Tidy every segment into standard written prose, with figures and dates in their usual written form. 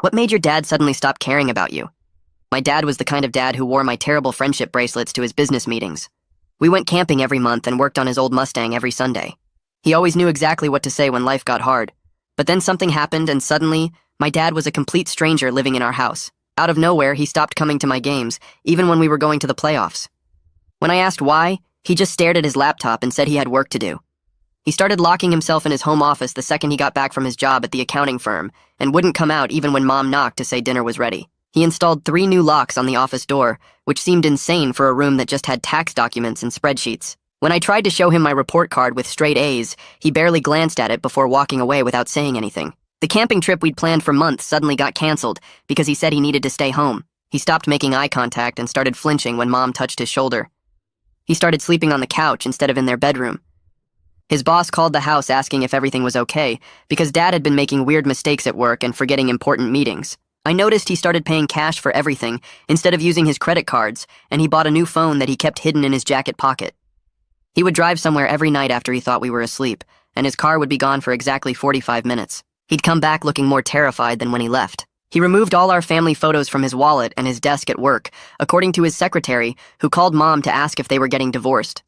What made your dad suddenly stop caring about you? My dad was the kind of dad who wore my terrible friendship bracelets to his business meetings. We went camping every month and worked on his old Mustang every Sunday. He always knew exactly what to say when life got hard. But then something happened and suddenly, my dad was a complete stranger living in our house. Out of nowhere, he stopped coming to my games, even when we were going to the playoffs. When I asked why, he just stared at his laptop and said he had work to do. He started locking himself in his home office the second he got back from his job at the accounting firm and wouldn't come out even when Mom knocked to say dinner was ready. He installed 3 new locks on the office door, which seemed insane for a room that just had tax documents and spreadsheets. When I tried to show him my report card with straight A's, he barely glanced at it before walking away without saying anything. The camping trip we'd planned for months suddenly got canceled because he said he needed to stay home. He stopped making eye contact and started flinching when Mom touched his shoulder. He started sleeping on the couch instead of in their bedroom. His boss called the house asking if everything was okay because Dad had been making weird mistakes at work and forgetting important meetings. I noticed he started paying cash for everything instead of using his credit cards, and he bought a new phone that he kept hidden in his jacket pocket. He would drive somewhere every night after he thought we were asleep, and his car would be gone for exactly 45 minutes. He'd come back looking more terrified than when he left. He removed all our family photos from his wallet and his desk at work, according to his secretary, who called Mom to ask if they were getting divorced.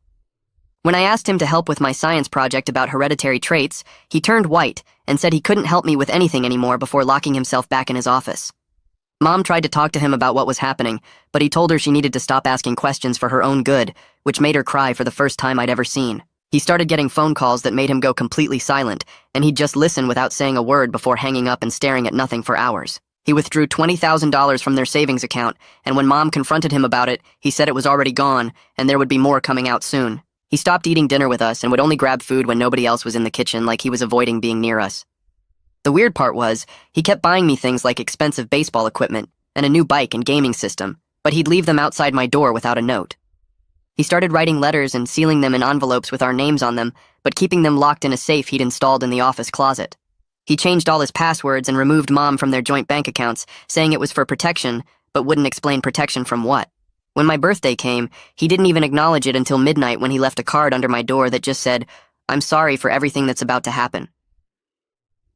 When I asked him to help with my science project about hereditary traits, he turned white and said he couldn't help me with anything anymore before locking himself back in his office. Mom tried to talk to him about what was happening, but he told her she needed to stop asking questions for her own good, which made her cry for the first time I'd ever seen. He started getting phone calls that made him go completely silent, and he'd just listen without saying a word before hanging up and staring at nothing for hours. He withdrew $20,000 from their savings account, and when Mom confronted him about it, he said it was already gone, and there would be more coming out soon. He stopped eating dinner with us and would only grab food when nobody else was in the kitchen, like he was avoiding being near us. The weird part was, he kept buying me things like expensive baseball equipment and a new bike and gaming system, but he'd leave them outside my door without a note. He started writing letters and sealing them in envelopes with our names on them, but keeping them locked in a safe he'd installed in the office closet. He changed all his passwords and removed Mom from their joint bank accounts, saying it was for protection, but wouldn't explain protection from what. When my birthday came, he didn't even acknowledge it until midnight when he left a card under my door that just said, "I'm sorry for everything that's about to happen."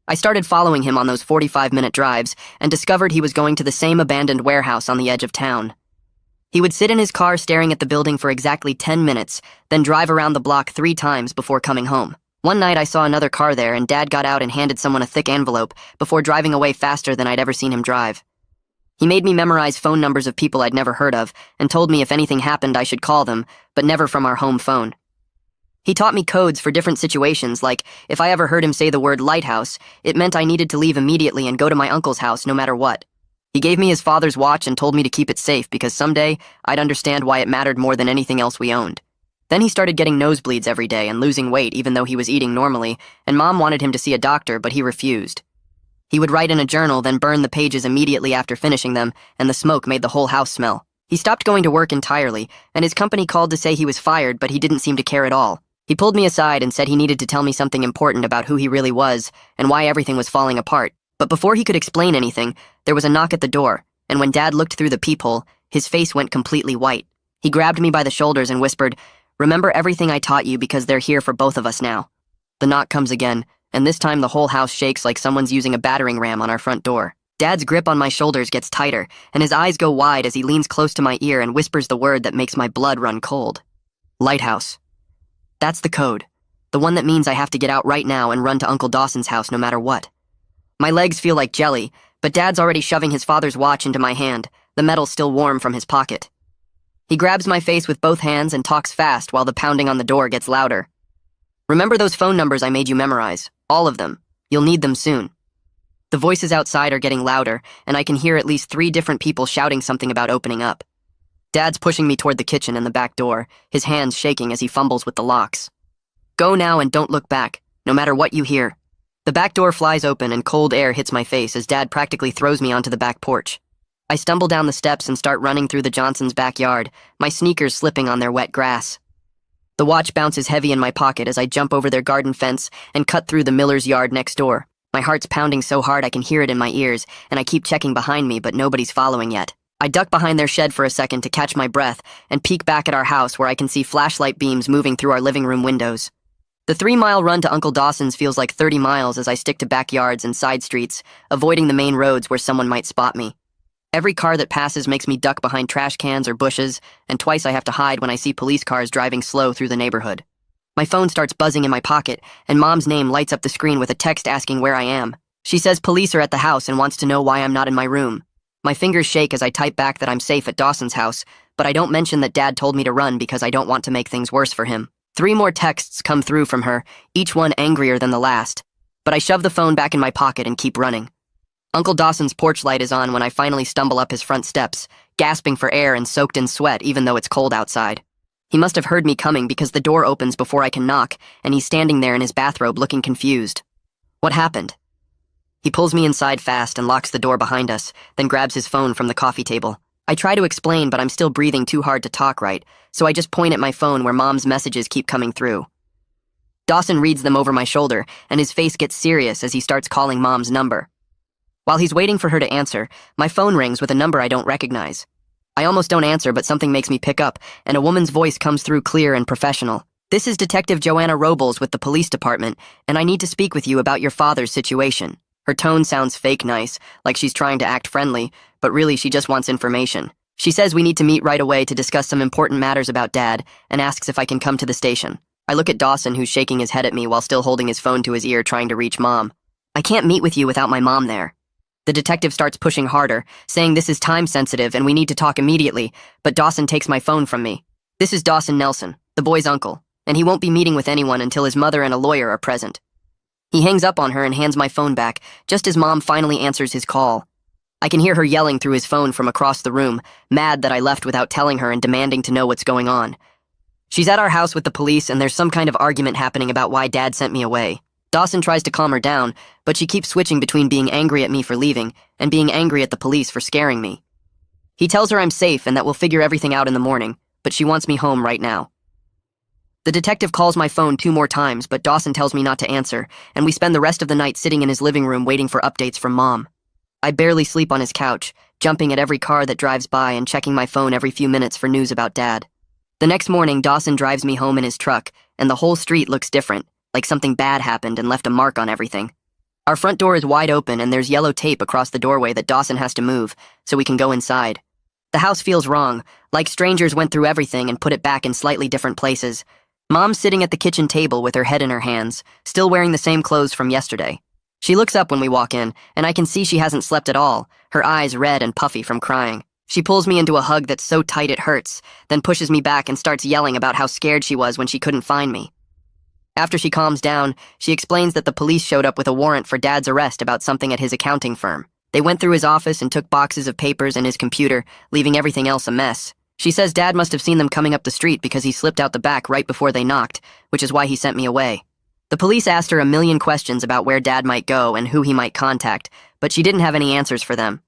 I started following him on those 45-minute drives and discovered he was going to the same abandoned warehouse on the edge of town. He would sit in his car staring at the building for exactly 10 minutes, then drive around the block 3 times before coming home. One night I saw another car there and Dad got out and handed someone a thick envelope before driving away faster than I'd ever seen him drive. He made me memorize phone numbers of people I'd never heard of and told me if anything happened I should call them, but never from our home phone. He taught me codes for different situations, like if I ever heard him say the word lighthouse, it meant I needed to leave immediately and go to my uncle's house no matter what. He gave me his father's watch and told me to keep it safe because someday I'd understand why it mattered more than anything else we owned. Then he started getting nosebleeds every day and losing weight even though he was eating normally, and Mom wanted him to see a doctor, but he refused. He would write in a journal, then burn the pages immediately after finishing them, and the smoke made the whole house smell. He stopped going to work entirely, and his company called to say he was fired, but he didn't seem to care at all. He pulled me aside and said he needed to tell me something important about who he really was and why everything was falling apart. But before he could explain anything, there was a knock at the door, and when Dad looked through the peephole, his face went completely white. He grabbed me by the shoulders and whispered, "Remember everything I taught you because they're here for both of us now." The knock comes again, and this time the whole house shakes like someone's using a battering ram on our front door. Dad's grip on my shoulders gets tighter, and his eyes go wide as he leans close to my ear and whispers the word that makes my blood run cold. Lighthouse. That's the code. The one that means I have to get out right now and run to Uncle Dawson's house no matter what. My legs feel like jelly, but Dad's already shoving his father's watch into my hand, the metal still warm from his pocket. He grabs my face with both hands and talks fast while the pounding on the door gets louder. "Remember those phone numbers I made you memorize? All of them. You'll need them soon." The voices outside are getting louder, and I can hear at least 3 different people shouting something about opening up. Dad's pushing me toward the kitchen and the back door, his hands shaking as he fumbles with the locks. "Go now and don't look back, no matter what you hear." The back door flies open and cold air hits my face as Dad practically throws me onto the back porch. I stumble down the steps and start running through the Johnsons' backyard, my sneakers slipping on their wet grass. The watch bounces heavy in my pocket as I jump over their garden fence and cut through the Miller's yard next door. My heart's pounding so hard I can hear it in my ears, and I keep checking behind me, but nobody's following yet. I duck behind their shed for a second to catch my breath and peek back at our house where I can see flashlight beams moving through our living room windows. The 3-mile run to Uncle Dawson's feels like 30 miles as I stick to backyards and side streets, avoiding the main roads where someone might spot me. Every car that passes makes me duck behind trash cans or bushes, and twice I have to hide when I see police cars driving slow through the neighborhood. My phone starts buzzing in my pocket, and Mom's name lights up the screen with a text asking where I am. She says police are at the house and wants to know why I'm not in my room. My fingers shake as I type back that I'm safe at Dawson's house, but I don't mention that Dad told me to run because I don't want to make things worse for him. 3 more texts come through from her, each one angrier than the last. But I shove the phone back in my pocket and keep running. Uncle Dawson's porch light is on when I finally stumble up his front steps, gasping for air and soaked in sweat even though it's cold outside. He must have heard me coming because the door opens before I can knock, and he's standing there in his bathrobe looking confused. What happened? He pulls me inside fast and locks the door behind us, then grabs his phone from the coffee table. I try to explain, but I'm still breathing too hard to talk right, so I just point at my phone where Mom's messages keep coming through. Dawson reads them over my shoulder, and his face gets serious as he starts calling Mom's number. While he's waiting for her to answer, my phone rings with a number I don't recognize. I almost don't answer, but something makes me pick up, and a woman's voice comes through clear and professional. "This is Detective Joanna Robles with the police department, and I need to speak with you about your father's situation." Her tone sounds fake nice, like she's trying to act friendly, but really she just wants information. She says we need to meet right away to discuss some important matters about Dad, and asks if I can come to the station. I look at Dawson, who's shaking his head at me while still holding his phone to his ear trying to reach Mom. "I can't meet with you without my mom there." The detective starts pushing harder, saying this is time sensitive and we need to talk immediately, but Dawson takes my phone from me. "This is Dawson Nelson, the boy's uncle, and he won't be meeting with anyone until his mother and a lawyer are present." He hangs up on her and hands my phone back, just as Mom finally answers his call. I can hear her yelling through his phone from across the room, mad that I left without telling her and demanding to know what's going on. She's at our house with the police and there's some kind of argument happening about why Dad sent me away. Dawson tries to calm her down, but she keeps switching between being angry at me for leaving and being angry at the police for scaring me. He tells her I'm safe and that we'll figure everything out in the morning, but she wants me home right now. The detective calls my phone 2 more times, but Dawson tells me not to answer, and we spend the rest of the night sitting in his living room waiting for updates from Mom. I barely sleep on his couch, jumping at every car that drives by and checking my phone every few minutes for news about Dad. The next morning, Dawson drives me home in his truck, and the whole street looks different, like something bad happened and left a mark on everything. Our front door is wide open and there's yellow tape across the doorway that Dawson has to move, so we can go inside. The house feels wrong, like strangers went through everything and put it back in slightly different places. Mom's sitting at the kitchen table with her head in her hands, still wearing the same clothes from yesterday. She looks up when we walk in, and I can see she hasn't slept at all, her eyes red and puffy from crying. She pulls me into a hug that's so tight it hurts, then pushes me back and starts yelling about how scared she was when she couldn't find me. After she calms down, she explains that the police showed up with a warrant for Dad's arrest about something at his accounting firm. They went through his office and took boxes of papers and his computer, leaving everything else a mess. She says Dad must have seen them coming up the street because he slipped out the back right before they knocked, which is why he sent me away. The police asked her a million questions about where Dad might go and who he might contact, but she didn't have any answers for them.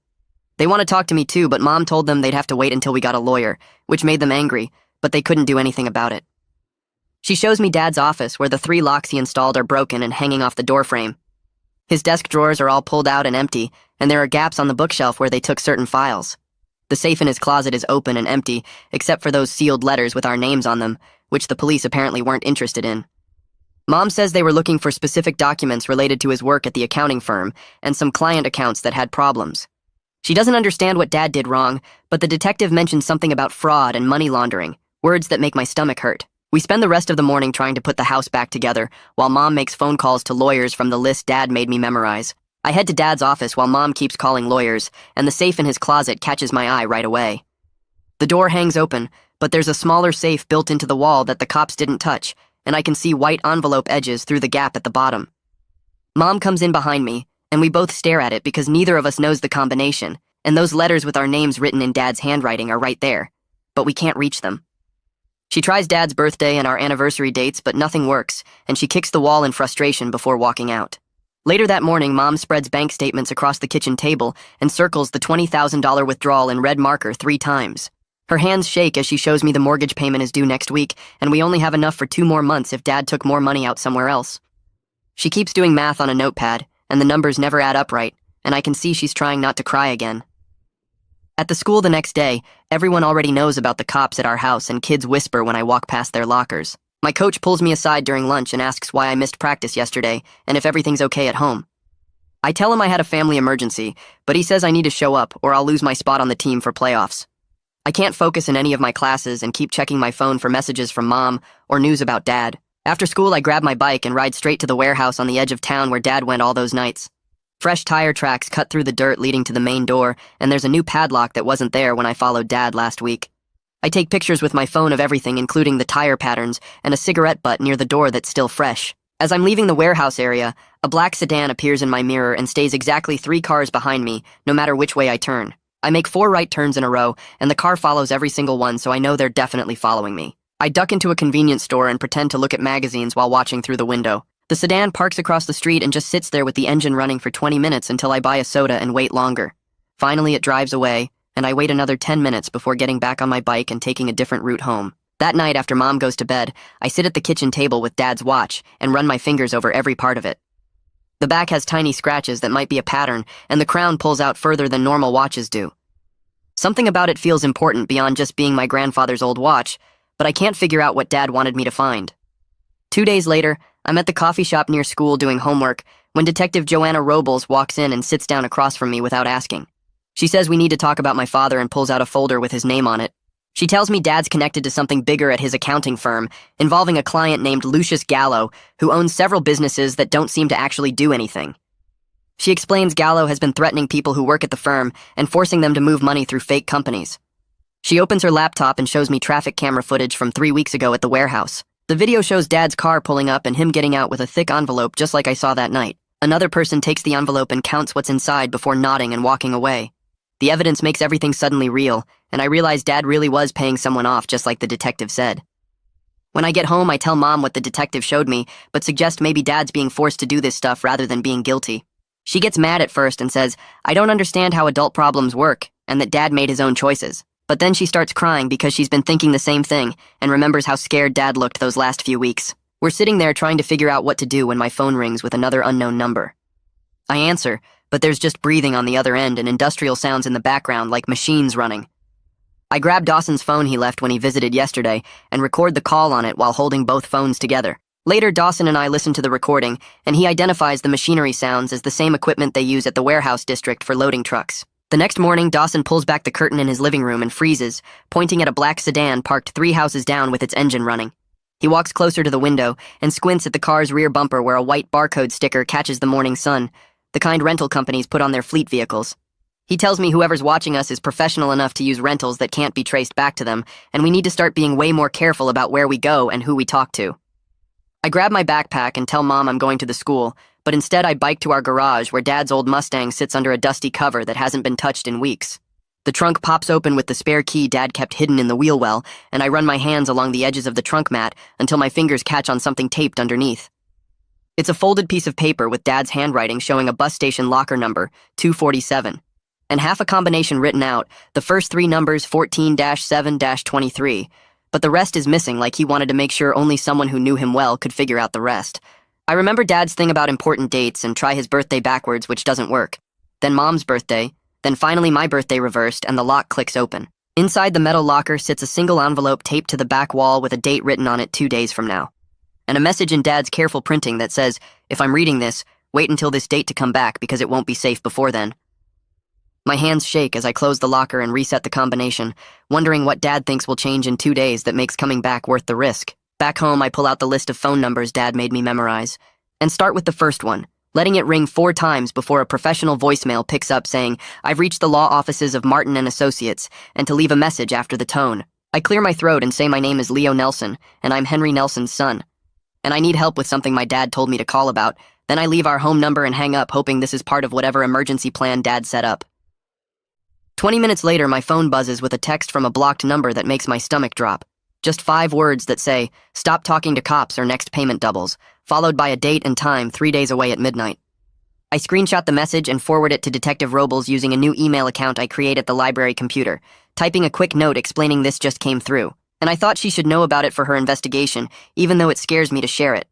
They want to talk to me too, but Mom told them they'd have to wait until we got a lawyer, which made them angry, but they couldn't do anything about it. She shows me Dad's office where the 3 locks he installed are broken and hanging off the doorframe. His desk drawers are all pulled out and empty, and there are gaps on the bookshelf where they took certain files. The safe in his closet is open and empty, except for those sealed letters with our names on them, which the police apparently weren't interested in. Mom says they were looking for specific documents related to his work at the accounting firm and some client accounts that had problems. She doesn't understand what Dad did wrong, but the detective mentioned something about fraud and money laundering, words that make my stomach hurt. We spend the rest of the morning trying to put the house back together, while Mom makes phone calls to lawyers from the list Dad made me memorize. I head to Dad's office while Mom keeps calling lawyers, and the safe in his closet catches my eye right away. The door hangs open, but there's a smaller safe built into the wall that the cops didn't touch, and I can see white envelope edges through the gap at the bottom. Mom comes in behind me, and we both stare at it because neither of us knows the combination, and those letters with our names written in Dad's handwriting are right there, but we can't reach them. She tries Dad's birthday and our anniversary dates, but nothing works, and she kicks the wall in frustration before walking out. Later that morning, Mom spreads bank statements across the kitchen table and circles the $20,000 withdrawal in red marker 3 times. Her hands shake as she shows me the mortgage payment is due next week, and we only have enough for 2 more months if Dad took more money out somewhere else. She keeps doing math on a notepad, and the numbers never add up right, and I can see she's trying not to cry again. At the school the next day, everyone already knows about the cops at our house and kids whisper when I walk past their lockers. My coach pulls me aside during lunch and asks why I missed practice yesterday and if everything's okay at home. I tell him I had a family emergency, but he says I need to show up or I'll lose my spot on the team for playoffs. I can't focus in any of my classes and keep checking my phone for messages from Mom or news about Dad. After school, I grab my bike and ride straight to the warehouse on the edge of town where Dad went all those nights. Fresh tire tracks cut through the dirt leading to the main door, and there's a new padlock that wasn't there when I followed Dad last week. I take pictures with my phone of everything, including the tire patterns and a cigarette butt near the door that's still fresh. As I'm leaving the warehouse area, a black sedan appears in my mirror and stays exactly 3 cars behind me, no matter which way I turn. I make 4 right turns in a row, and the car follows every single one, so I know they're definitely following me. I duck into a convenience store and pretend to look at magazines while watching through the window. The sedan parks across the street and just sits there with the engine running for 20 minutes until I buy a soda and wait longer. Finally, it drives away, and I wait another 10 minutes before getting back on my bike and taking a different route home. That night, after Mom goes to bed, I sit at the kitchen table with Dad's watch and run my fingers over every part of it. The back has tiny scratches that might be a pattern, and the crown pulls out further than normal watches do. Something about it feels important beyond just being my grandfather's old watch, but I can't figure out what Dad wanted me to find. 2 days later, I'm at the coffee shop near school doing homework when Detective Joanna Robles walks in and sits down across from me without asking. She says we need to talk about my father and pulls out a folder with his name on it. She tells me Dad's connected to something bigger at his accounting firm, involving a client named Lucius Gallo, who owns several businesses that don't seem to actually do anything. She explains Gallo has been threatening people who work at the firm and forcing them to move money through fake companies. She opens her laptop and shows me traffic camera footage from 3 weeks ago at the warehouse. The video shows Dad's car pulling up and him getting out with a thick envelope just like I saw that night. Another person takes the envelope and counts what's inside before nodding and walking away. The evidence makes everything suddenly real, and I realize Dad really was paying someone off just like the detective said. When I get home, I tell Mom what the detective showed me, but suggest maybe Dad's being forced to do this stuff rather than being guilty. She gets mad at first and says, I don't understand how adult problems work, and that Dad made his own choices. But then she starts crying because she's been thinking the same thing and remembers how scared Dad looked those last few weeks. We're sitting there trying to figure out what to do when my phone rings with another unknown number. I answer, but there's just breathing on the other end and industrial sounds in the background like machines running. I grab Dawson's phone he left when he visited yesterday and record the call on it while holding both phones together. Later, Dawson and I listen to the recording, and he identifies the machinery sounds as the same equipment they use at the warehouse district for loading trucks. The next morning, Dawson pulls back the curtain in his living room and freezes, pointing at a black sedan parked 3 houses down with its engine running. He walks closer to the window and squints at the car's rear bumper where a white barcode sticker catches the morning sun, the kind rental companies put on their fleet vehicles. He tells me whoever's watching us is professional enough to use rentals that can't be traced back to them, and we need to start being way more careful about where we go and who we talk to. I grab my backpack and tell Mom I'm going to the school, but instead I bike to our garage where Dad's old Mustang sits under a dusty cover that hasn't been touched in weeks. The trunk pops open with the spare key Dad kept hidden in the wheel well, and I run my hands along the edges of the trunk mat until my fingers catch on something taped underneath. It's a folded piece of paper with Dad's handwriting showing a bus station locker number, 247, and half a combination written out, the first 3 numbers 14-7-23, but the rest is missing like he wanted to make sure only someone who knew him well could figure out the rest. I remember Dad's thing about important dates and try his birthday backwards, which doesn't work. Then Mom's birthday, then finally my birthday reversed, and the lock clicks open. Inside the metal locker sits a single envelope taped to the back wall with a date written on it 2 days from now. And a message in Dad's careful printing that says, if I'm reading this, wait until this date to come back because it won't be safe before then. My hands shake as I close the locker and reset the combination, wondering what Dad thinks will change in 2 days that makes coming back worth the risk. Back home, I pull out the list of phone numbers Dad made me memorize, and start with the first one, letting it ring 4 times before a professional voicemail picks up saying, I've reached the law offices of Martin and Associates, and to leave a message after the tone. I clear my throat and say my name is Leo Nelson, and I'm Henry Nelson's son. And I need help with something my dad told me to call about. Then I leave our home number and hang up, hoping this is part of whatever emergency plan Dad set up. 20 minutes later, my phone buzzes with a text from a blocked number that makes my stomach drop. Just 5 words that say, stop talking to cops or next payment doubles, followed by a date and time 3 days away at midnight. I screenshot the message and forward it to Detective Robles using a new email account I create at the library computer, typing a quick note explaining this just came through. And I thought she should know about it for her investigation, even though it scares me to share it.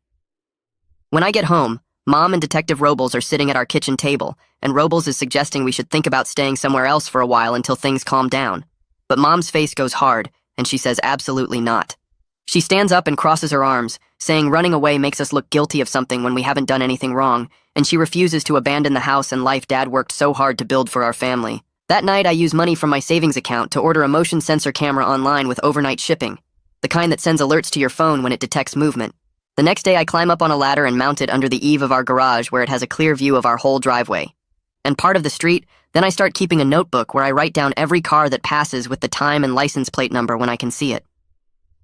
When I get home, Mom and Detective Robles are sitting at our kitchen table, and Robles is suggesting we should think about staying somewhere else for a while until things calm down. But Mom's face goes hard, and she says absolutely not. She stands up and crosses her arms, saying running away makes us look guilty of something when we haven't done anything wrong, and she refuses to abandon the house and life Dad worked so hard to build for our family. That night, I use money from my savings account to order a motion sensor camera online with overnight shipping, the kind that sends alerts to your phone when it detects movement. The next day, I climb up on a ladder and mount it under the eave of our garage where it has a clear view of our whole driveway and part of the street. Then I start keeping a notebook where I write down every car that passes with the time and license plate number when I can see it.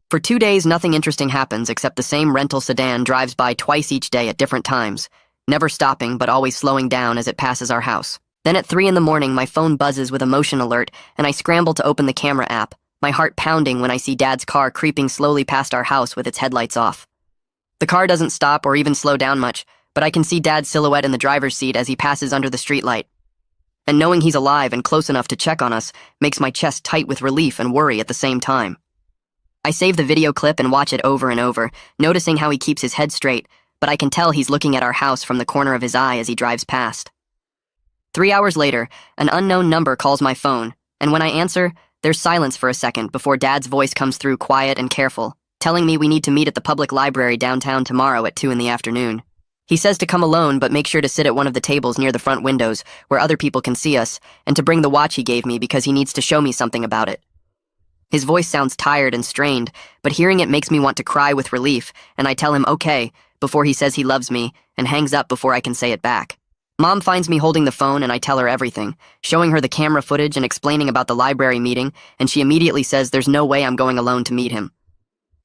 For 2 days, nothing interesting happens except the same rental sedan drives by twice each day at different times, never stopping but always slowing down as it passes our house. Then at 3 in the morning, my phone buzzes with a motion alert, and I scramble to open the camera app, my heart pounding when I see Dad's car creeping slowly past our house with its headlights off. The car doesn't stop or even slow down much, but I can see Dad's silhouette in the driver's seat as he passes under the streetlight. And knowing he's alive and close enough to check on us makes my chest tight with relief and worry at the same time. I save the video clip and watch it over and over, noticing how he keeps his head straight, but I can tell he's looking at our house from the corner of his eye as he drives past. 3 hours later, an unknown number calls my phone, and when I answer, there's silence for a second before Dad's voice comes through quiet and careful, telling me we need to meet at the public library downtown tomorrow at 2 in the afternoon. He says to come alone, but make sure to sit at one of the tables near the front windows where other people can see us, and to bring the watch he gave me because he needs to show me something about it. His voice sounds tired and strained, but hearing it makes me want to cry with relief, and I tell him okay before he says he loves me and hangs up before I can say it back. Mom finds me holding the phone and I tell her everything, showing her the camera footage and explaining about the library meeting, and she immediately says there's no way I'm going alone to meet him.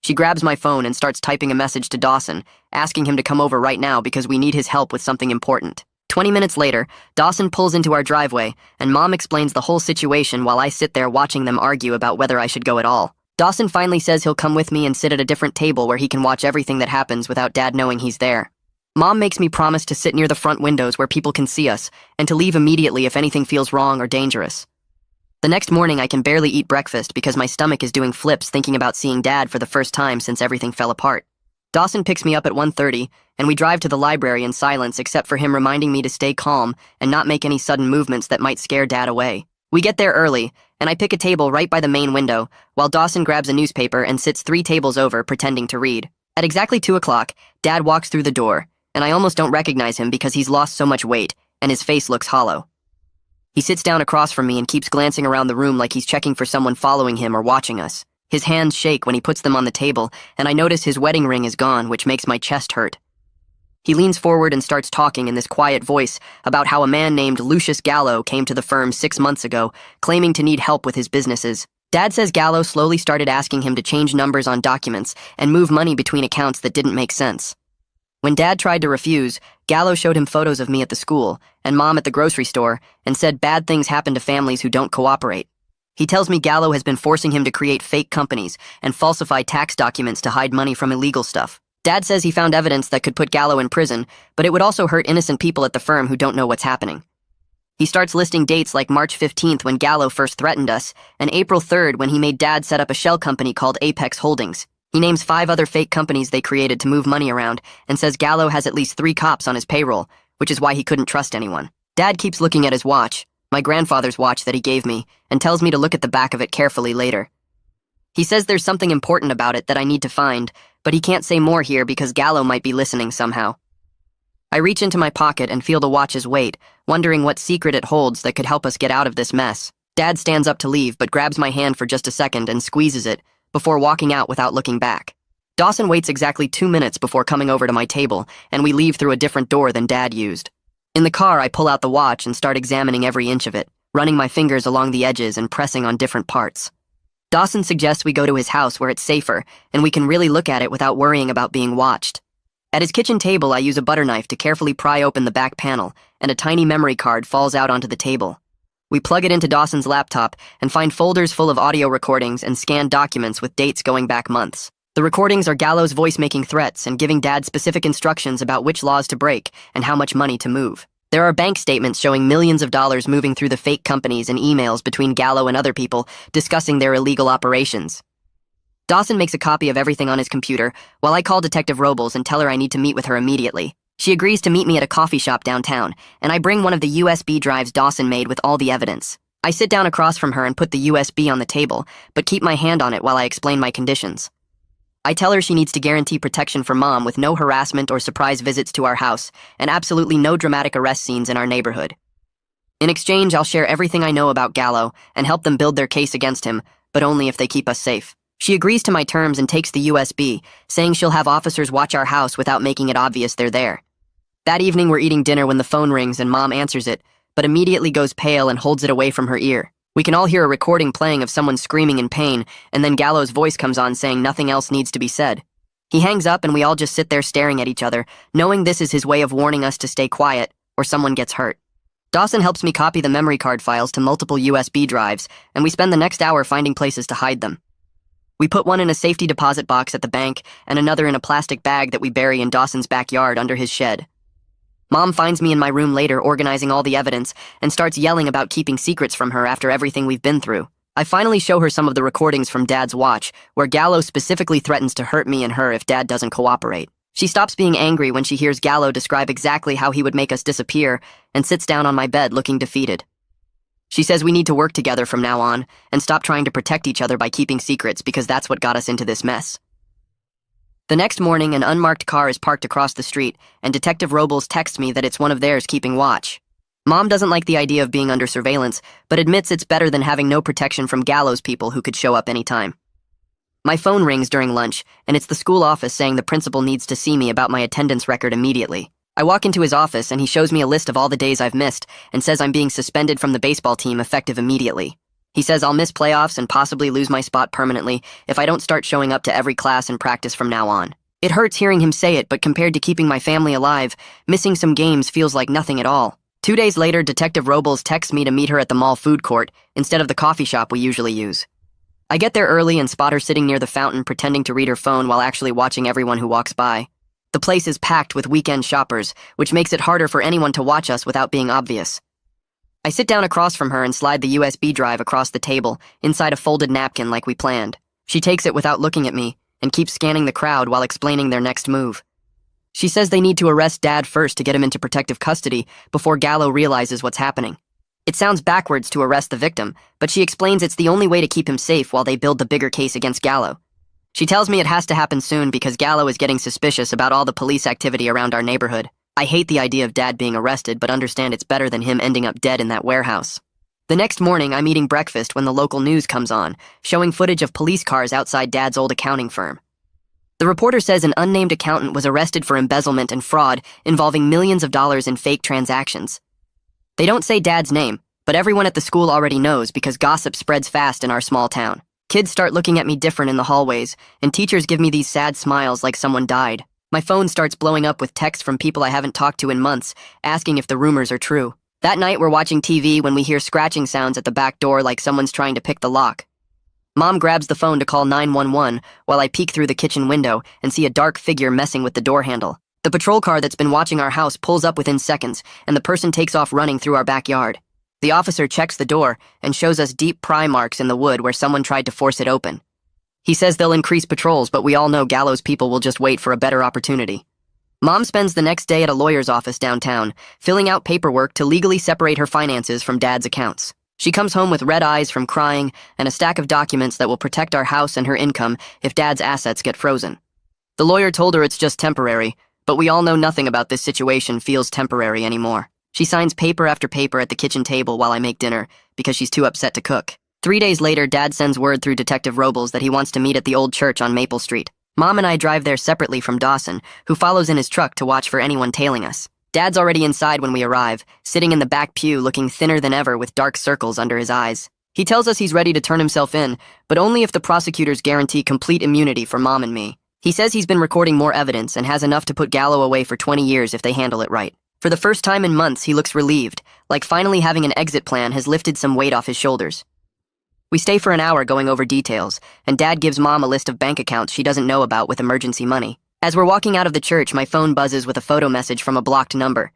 She grabs my phone and starts typing a message to Dawson, asking him to come over right now because we need his help with something important. 20 minutes later, Dawson pulls into our driveway, and Mom explains the whole situation while I sit there watching them argue about whether I should go at all. Dawson finally says he'll come with me and sit at a different table where he can watch everything that happens without Dad knowing he's there. Mom makes me promise to sit near the front windows where people can see us, and to leave immediately if anything feels wrong or dangerous. The next morning, I can barely eat breakfast because my stomach is doing flips thinking about seeing Dad for the first time since everything fell apart. Dawson picks me up at 1:30, and we drive to the library in silence except for him reminding me to stay calm and not make any sudden movements that might scare Dad away. We get there early, and I pick a table right by the main window, while Dawson grabs a newspaper and sits 3 tables over pretending to read. At exactly 2 o'clock, Dad walks through the door, and I almost don't recognize him because he's lost so much weight, and his face looks hollow. He sits down across from me and keeps glancing around the room like he's checking for someone following him or watching us. His hands shake when he puts them on the table, and I notice his wedding ring is gone, which makes my chest hurt. He leans forward and starts talking in this quiet voice about how a man named Lucius Gallo came to the firm 6 months ago, claiming to need help with his businesses. Dad says Gallo slowly started asking him to change numbers on documents and move money between accounts that didn't make sense. When Dad tried to refuse, Gallo showed him photos of me at the school and Mom at the grocery store and said bad things happen to families who don't cooperate. He tells me Gallo has been forcing him to create fake companies and falsify tax documents to hide money from illegal stuff. Dad says he found evidence that could put Gallo in prison, but it would also hurt innocent people at the firm who don't know what's happening. He starts listing dates like March 15th when Gallo first threatened us, and April 3rd when he made Dad set up a shell company called Apex Holdings. He names 5 other fake companies they created to move money around and says Gallo has at least 3 cops on his payroll, which is why he couldn't trust anyone. Dad keeps looking at his watch, my grandfather's watch that he gave me, and tells me to look at the back of it carefully later. He says there's something important about it that I need to find, but he can't say more here because Gallo might be listening somehow. I reach into my pocket and feel the watch's weight, wondering what secret it holds that could help us get out of this mess. Dad stands up to leave but grabs my hand for just a second and squeezes it before walking out without looking back. Dawson waits exactly 2 minutes before coming over to my table, and we leave through a different door than Dad used. In the car, I pull out the watch and start examining every inch of it, running my fingers along the edges and pressing on different parts. Dawson suggests we go to his house where it's safer, and we can really look at it without worrying about being watched. At his kitchen table, I use a butter knife to carefully pry open the back panel, and a tiny memory card falls out onto the table. We plug it into Dawson's laptop and find folders full of audio recordings and scanned documents with dates going back months. The recordings are Gallo's voice making threats and giving Dad specific instructions about which laws to break and how much money to move. There are bank statements showing millions of dollars moving through the fake companies and emails between Gallo and other people discussing their illegal operations. Dawson makes a copy of everything on his computer, while I call Detective Robles and tell her I need to meet with her immediately. She agrees to meet me at a coffee shop downtown, and I bring one of the USB drives Dawson made with all the evidence. I sit down across from her and put the USB on the table, but keep my hand on it while I explain my conditions. I tell her she needs to guarantee protection for Mom with no harassment or surprise visits to our house, and absolutely no dramatic arrest scenes in our neighborhood. In exchange, I'll share everything I know about Gallo and help them build their case against him, but only if they keep us safe. She agrees to my terms and takes the USB, saying she'll have officers watch our house without making it obvious they're there. That evening, we're eating dinner when the phone rings and Mom answers it, but immediately goes pale and holds it away from her ear. We can all hear a recording playing of someone screaming in pain, and then Gallo's voice comes on saying nothing else needs to be said. He hangs up and we all just sit there staring at each other, knowing this is his way of warning us to stay quiet, or someone gets hurt. Dawson helps me copy the memory card files to multiple USB drives, and we spend the next hour finding places to hide them. We put one in a safety deposit box at the bank, and another in a plastic bag that we bury in Dawson's backyard under his shed. Mom finds me in my room later organizing all the evidence and starts yelling about keeping secrets from her after everything we've been through. I finally show her some of the recordings from Dad's watch, where Gallo specifically threatens to hurt me and her if Dad doesn't cooperate. She stops being angry when she hears Gallo describe exactly how he would make us disappear and sits down on my bed looking defeated. She says we need to work together from now on and stop trying to protect each other by keeping secrets because that's what got us into this mess. The next morning, an unmarked car is parked across the street, and Detective Robles texts me that it's one of theirs keeping watch. Mom doesn't like the idea of being under surveillance, but admits it's better than having no protection from Gallo's people who could show up anytime. My phone rings during lunch, and it's the school office saying the principal needs to see me about my attendance record immediately. I walk into his office, and he shows me a list of all the days I've missed and says I'm being suspended from the baseball team effective immediately. He says I'll miss playoffs and possibly lose my spot permanently if I don't start showing up to every class and practice from now on. It hurts hearing him say it, but compared to keeping my family alive, missing some games feels like nothing at all. 2 days later, Detective Robles texts me to meet her at the mall food court instead of the coffee shop we usually use. I get there early and spot her sitting near the fountain pretending to read her phone while actually watching everyone who walks by. The place is packed with weekend shoppers, which makes it harder for anyone to watch us without being obvious. I sit down across from her and slide the USB drive across the table, inside a folded napkin like we planned. She takes it without looking at me, and keeps scanning the crowd while explaining their next move. She says they need to arrest Dad first to get him into protective custody before Gallo realizes what's happening. It sounds backwards to arrest the victim, but she explains it's the only way to keep him safe while they build the bigger case against Gallo. She tells me it has to happen soon because Gallo is getting suspicious about all the police activity around our neighborhood. I hate the idea of Dad being arrested, but understand it's better than him ending up dead in that warehouse. The next morning, I'm eating breakfast when the local news comes on, showing footage of police cars outside Dad's old accounting firm. The reporter says an unnamed accountant was arrested for embezzlement and fraud involving millions of dollars in fake transactions. They don't say Dad's name, but everyone at the school already knows because gossip spreads fast in our small town. Kids start looking at me different in the hallways, and teachers give me these sad smiles like someone died. My phone starts blowing up with texts from people I haven't talked to in months, asking if the rumors are true. That night, we're watching TV when we hear scratching sounds at the back door like someone's trying to pick the lock. Mom grabs the phone to call 911 while I peek through the kitchen window and see a dark figure messing with the door handle. The patrol car that's been watching our house pulls up within seconds, and the person takes off running through our backyard. The officer checks the door and shows us deep pry marks in the wood where someone tried to force it open. He says they'll increase patrols, but we all know Gallo's people will just wait for a better opportunity. Mom spends the next day at a lawyer's office downtown, filling out paperwork to legally separate her finances from Dad's accounts. She comes home with red eyes from crying and a stack of documents that will protect our house and her income if Dad's assets get frozen. The lawyer told her it's just temporary, but we all know nothing about this situation feels temporary anymore. She signs paper after paper at the kitchen table while I make dinner because she's too upset to cook. 3 days later, Dad sends word through Detective Robles that he wants to meet at the old church on Maple Street. Mom and I drive there separately from Dawson, who follows in his truck to watch for anyone tailing us. Dad's already inside when we arrive, sitting in the back pew looking thinner than ever with dark circles under his eyes. He tells us he's ready to turn himself in, but only if the prosecutors guarantee complete immunity for Mom and me. He says he's been recording more evidence and has enough to put Gallo away for 20 years if they handle it right. For the first time in months, he looks relieved, like finally having an exit plan has lifted some weight off his shoulders. We stay for an hour going over details, and Dad gives Mom a list of bank accounts she doesn't know about with emergency money. As we're walking out of the church, my phone buzzes with a photo message from a blocked number.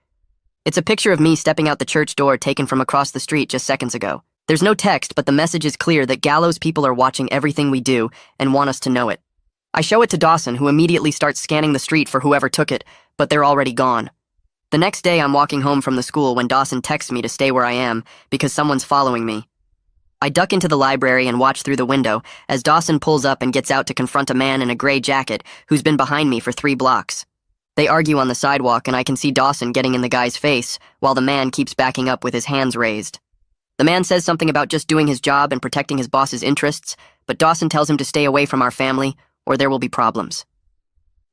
It's a picture of me stepping out the church door taken from across the street just seconds ago. There's no text, but the message is clear that Gallo's people are watching everything we do and want us to know it. I show it to Dawson, who immediately starts scanning the street for whoever took it, but they're already gone. The next day, I'm walking home from the school when Dawson texts me to stay where I am because someone's following me. I duck into the library and watch through the window as Dawson pulls up and gets out to confront a man in a gray jacket who's been behind me for 3 blocks. They argue on the sidewalk, and I can see Dawson getting in the guy's face while the man keeps backing up with his hands raised. The man says something about just doing his job and protecting his boss's interests, but Dawson tells him to stay away from our family or there will be problems.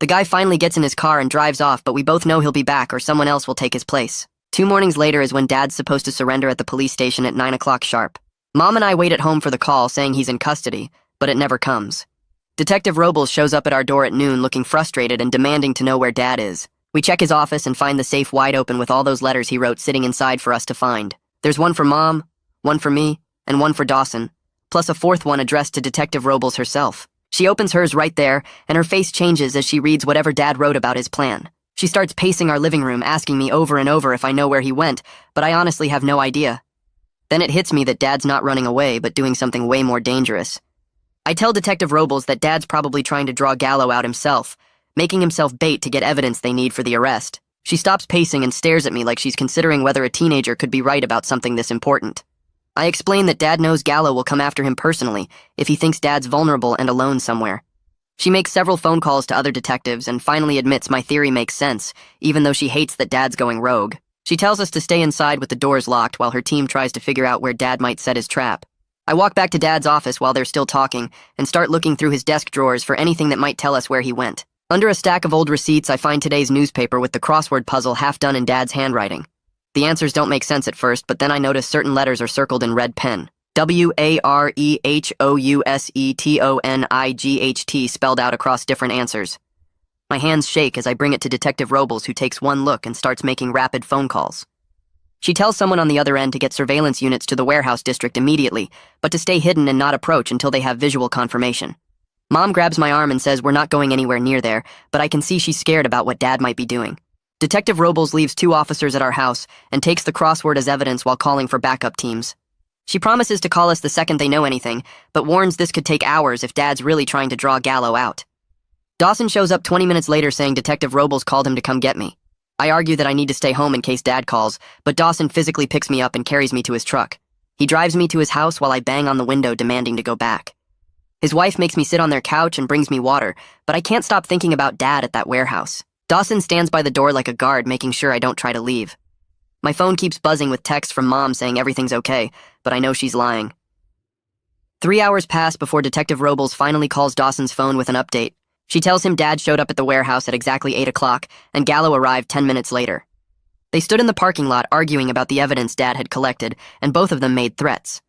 The guy finally gets in his car and drives off, but we both know he'll be back or someone else will take his place. 2 mornings later is when Dad's supposed to surrender at the police station at 9 o'clock sharp. Mom and I wait at home for the call saying he's in custody, but it never comes. Detective Robles shows up at our door at noon looking frustrated and demanding to know where Dad is. We check his office and find the safe wide open with all those letters he wrote sitting inside for us to find. There's one for Mom, one for me, and one for Dawson, plus a 4th one addressed to Detective Robles herself. She opens hers right there, and her face changes as she reads whatever Dad wrote about his plan. She starts pacing our living room, asking me over and over if I know where he went, but I honestly have no idea. Then it hits me that Dad's not running away, but doing something way more dangerous. I tell Detective Robles that Dad's probably trying to draw Gallo out himself, making himself bait to get evidence they need for the arrest. She stops pacing and stares at me like she's considering whether a teenager could be right about something this important. I explain that Dad knows Gallo will come after him personally if he thinks Dad's vulnerable and alone somewhere. She makes several phone calls to other detectives and finally admits my theory makes sense, even though she hates that Dad's going rogue. She tells us to stay inside with the doors locked while her team tries to figure out where Dad might set his trap. I walk back to Dad's office while they're still talking and start looking through his desk drawers for anything that might tell us where he went. Under a stack of old receipts, I find today's newspaper with the crossword puzzle half done in Dad's handwriting. The answers don't make sense at first, but then I notice certain letters are circled in red pen. WAREHOUSETONIGHT spelled out across different answers. My hands shake as I bring it to Detective Robles, who takes one look and starts making rapid phone calls. She tells someone on the other end to get surveillance units to the warehouse district immediately, but to stay hidden and not approach until they have visual confirmation. Mom grabs my arm and says we're not going anywhere near there, but I can see she's scared about what Dad might be doing. Detective Robles leaves 2 officers at our house and takes the crossword as evidence while calling for backup teams. She promises to call us the second they know anything, but warns this could take hours if Dad's really trying to draw Gallo out. Dawson shows up 20 minutes later saying Detective Robles called him to come get me. I argue that I need to stay home in case Dad calls, but Dawson physically picks me up and carries me to his truck. He drives me to his house while I bang on the window demanding to go back. His wife makes me sit on their couch and brings me water, but I can't stop thinking about Dad at that warehouse. Dawson stands by the door like a guard, making sure I don't try to leave. My phone keeps buzzing with texts from Mom saying everything's okay, but I know she's lying. 3 hours pass before Detective Robles finally calls Dawson's phone with an update. She tells him Dad showed up at the warehouse at exactly 8 o'clock, and Gallo arrived 10 minutes later. They stood in the parking lot arguing about the evidence Dad had collected, and both of them made threats.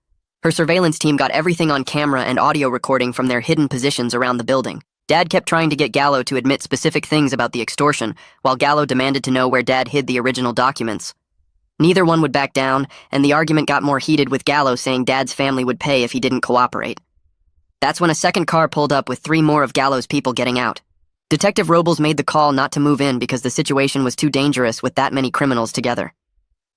Her surveillance team got everything on camera and audio recording from their hidden positions around the building. Dad kept trying to get Gallo to admit specific things about the extortion, while Gallo demanded to know where Dad hid the original documents. Neither one would back down, and the argument got more heated with Gallo saying Dad's family would pay if he didn't cooperate. That's when a second car pulled up with 3 more of Gallo's people getting out. Detective Robles made the call not to move in because the situation was too dangerous with that many criminals together.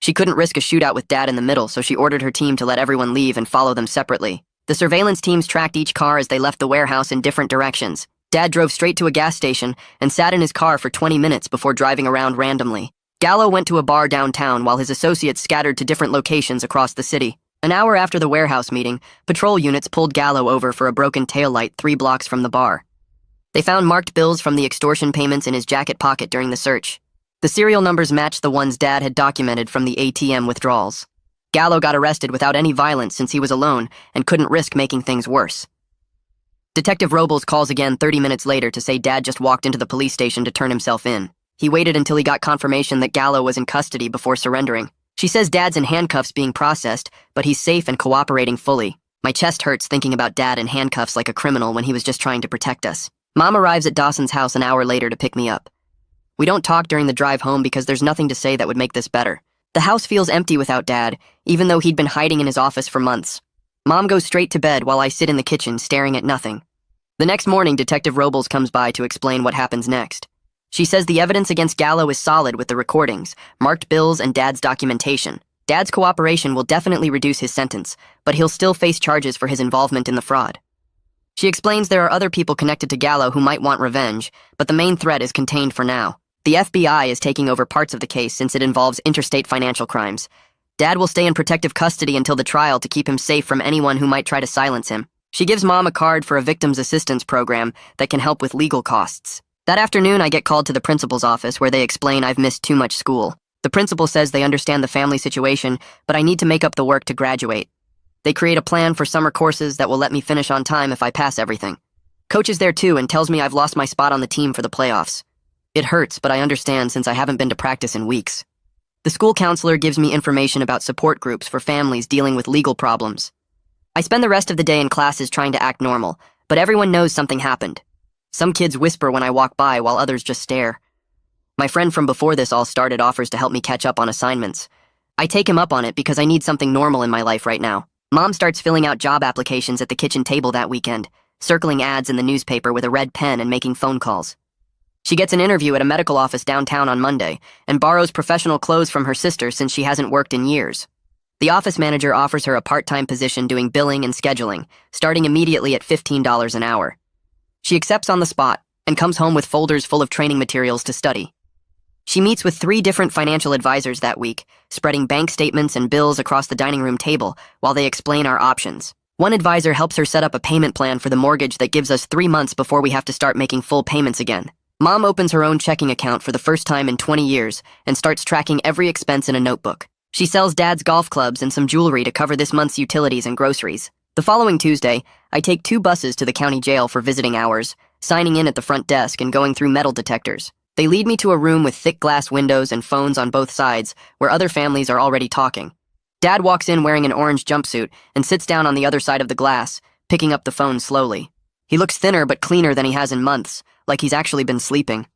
She couldn't risk a shootout with Dad in the middle, so she ordered her team to let everyone leave and follow them separately. The surveillance teams tracked each car as they left the warehouse in different directions. Dad drove straight to a gas station and sat in his car for 20 minutes before driving around randomly. Gallo went to a bar downtown while his associates scattered to different locations across the city. An hour after the warehouse meeting, patrol units pulled Gallo over for a broken taillight 3 blocks from the bar. They found marked bills from the extortion payments in his jacket pocket during the search. The serial numbers matched the ones Dad had documented from the ATM withdrawals. Gallo got arrested without any violence since he was alone and couldn't risk making things worse. Detective Robles calls again 30 minutes later to say Dad just walked into the police station to turn himself in. He waited until he got confirmation that Gallo was in custody before surrendering. She says Dad's in handcuffs being processed, but he's safe and cooperating fully. My chest hurts thinking about Dad in handcuffs like a criminal when he was just trying to protect us. Mom arrives at Dawson's house an hour later to pick me up. We don't talk during the drive home because there's nothing to say that would make this better. The house feels empty without Dad, even though he'd been hiding in his office for months. Mom goes straight to bed while I sit in the kitchen staring at nothing. The next morning, Detective Robles comes by to explain what happens next. She says the evidence against Gallo is solid with the recordings, marked bills, and Dad's documentation. Dad's cooperation will definitely reduce his sentence, but he'll still face charges for his involvement in the fraud. She explains there are other people connected to Gallo who might want revenge, but the main threat is contained for now. The FBI is taking over parts of the case since it involves interstate financial crimes. Dad will stay in protective custody until the trial to keep him safe from anyone who might try to silence him. She gives Mom a card for a victim's assistance program that can help with legal costs. That afternoon, I get called to the principal's office where they explain I've missed too much school. The principal says they understand the family situation, but I need to make up the work to graduate. They create a plan for summer courses that will let me finish on time if I pass everything. Coach is there too and tells me I've lost my spot on the team for the playoffs. It hurts, but I understand since I haven't been to practice in weeks. The school counselor gives me information about support groups for families dealing with legal problems. I spend the rest of the day in classes trying to act normal, but everyone knows something happened. Some kids whisper when I walk by while others just stare. My friend from before this all started offers to help me catch up on assignments. I take him up on it because I need something normal in my life right now. Mom starts filling out job applications at the kitchen table that weekend, circling ads in the newspaper with a red pen and making phone calls. She gets an interview at a medical office downtown on Monday and borrows professional clothes from her sister since she hasn't worked in years. The office manager offers her a part-time position doing billing and scheduling, starting immediately at $15 an hour. She accepts on the spot and comes home with folders full of training materials to study. She meets with 3 different financial advisors that week, spreading bank statements and bills across the dining room table while they explain our options. One advisor helps her set up a payment plan for the mortgage that gives us 3 months before we have to start making full payments again. Mom opens her own checking account for the first time in 20 years and starts tracking every expense in a notebook. She sells Dad's golf clubs and some jewelry to cover this month's utilities and groceries. The following Tuesday, I take 2 buses to the county jail for visiting hours, signing in at the front desk and going through metal detectors. They lead me to a room with thick glass windows and phones on both sides, where other families are already talking. Dad walks in wearing an orange jumpsuit and sits down on the other side of the glass, picking up the phone slowly. He looks thinner but cleaner than he has in months, like he's actually been sleeping.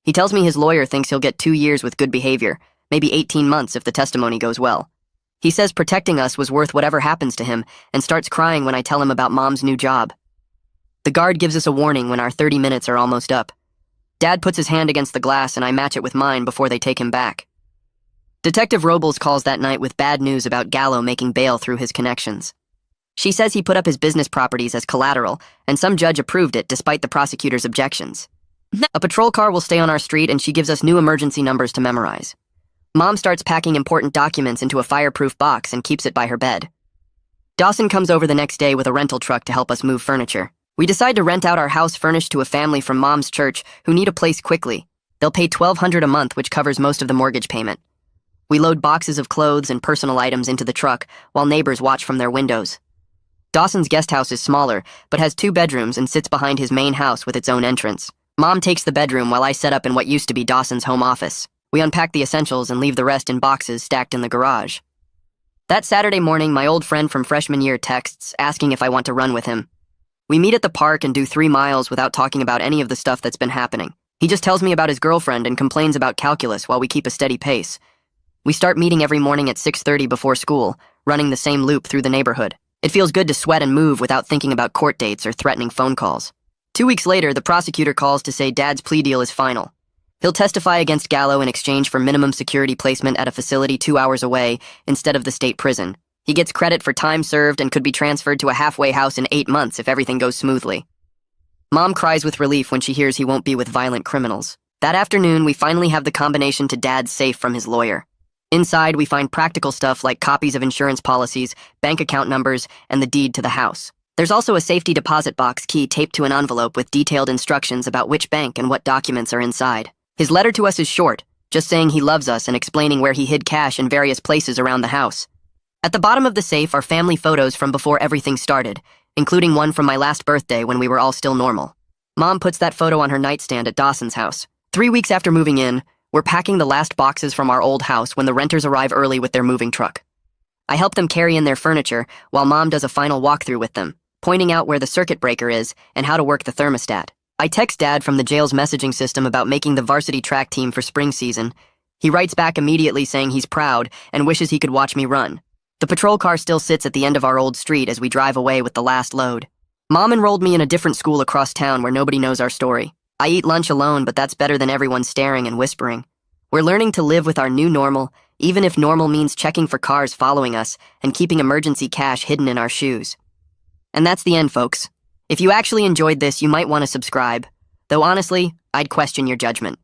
He tells me his lawyer thinks he'll get 2 years with good behavior, maybe 18 months if the testimony goes well. He says protecting us was worth whatever happens to him and starts crying when I tell him about Mom's new job. The guard gives us a warning when our 30 minutes are almost up. Dad puts his hand against the glass and I match it with mine before they take him back. Detective Robles calls that night with bad news about Gallo making bail through his connections. She says he put up his business properties as collateral, and some judge approved it despite the prosecutor's objections. A patrol car will stay on our street and she gives us new emergency numbers to memorize. Mom starts packing important documents into a fireproof box and keeps it by her bed. Dawson comes over the next day with a rental truck to help us move furniture. We decide to rent out our house furnished to a family from Mom's church who need a place quickly. They'll pay $1,200 a month, which covers most of the mortgage payment. We load boxes of clothes and personal items into the truck while neighbors watch from their windows. Dawson's guest house is smaller, but has 2 bedrooms and sits behind his main house with its own entrance. Mom takes the bedroom while I set up in what used to be Dawson's home office. We unpack the essentials and leave the rest in boxes stacked in the garage. That Saturday morning, my old friend from freshman year texts, asking if I want to run with him. We meet at the park and do 3 miles without talking about any of the stuff that's been happening. He just tells me about his girlfriend and complains about calculus while we keep a steady pace. We start meeting every morning at 6:30 before school, running the same loop through the neighborhood. It feels good to sweat and move without thinking about court dates or threatening phone calls. 2 weeks later, the prosecutor calls to say Dad's plea deal is final. He'll testify against Gallo in exchange for minimum security placement at a facility 2 hours away instead of the state prison. He gets credit for time served and could be transferred to a halfway house in 8 months if everything goes smoothly. Mom cries with relief when she hears he won't be with violent criminals. That afternoon, we finally have the combination to Dad's safe from his lawyer. Inside, we find practical stuff like copies of insurance policies, bank account numbers, and the deed to the house. There's also a safety deposit box key taped to an envelope with detailed instructions about which bank and what documents are inside. His letter to us is short, just saying he loves us and explaining where he hid cash in various places around the house. At the bottom of the safe are family photos from before everything started, including one from my last birthday when we were all still normal. Mom puts that photo on her nightstand at Dawson's house. 3 weeks after moving in, we're packing the last boxes from our old house when the renters arrive early with their moving truck. I help them carry in their furniture while Mom does a final walkthrough with them, pointing out where the circuit breaker is and how to work the thermostat. I text Dad from the jail's messaging system about making the varsity track team for spring season. He writes back immediately saying he's proud and wishes he could watch me run. The patrol car still sits at the end of our old street as we drive away with the last load. Mom enrolled me in a different school across town where nobody knows our story. I eat lunch alone, but that's better than everyone staring and whispering. We're learning to live with our new normal, even if normal means checking for cars following us and keeping emergency cash hidden in our shoes. And that's the end, folks. If you actually enjoyed this, you might want to subscribe. Though honestly, I'd question your judgment.